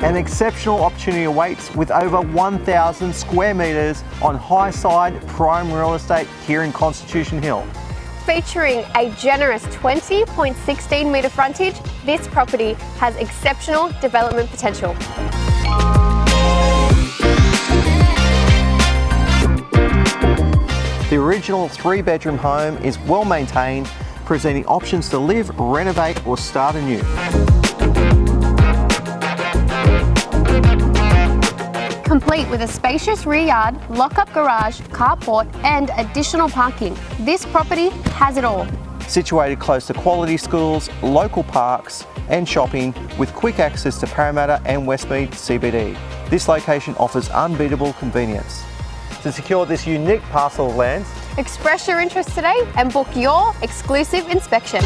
An exceptional opportunity awaits with over 1,000 square metres on high-side prime real estate here in Constitution Hill. Featuring a generous 20.16 metre frontage, this property has exceptional development potential. The original 3-bedroom home is well maintained, presenting options to live, renovate or start anew. Complete with a spacious rear yard, lock-up garage, carport and additional parking. This property has it all. Situated close to quality schools, local parks and shopping with quick access to Parramatta and Westmead CBD. This location offers unbeatable convenience. To secure this unique parcel of land, Express your interest today and book your exclusive inspection.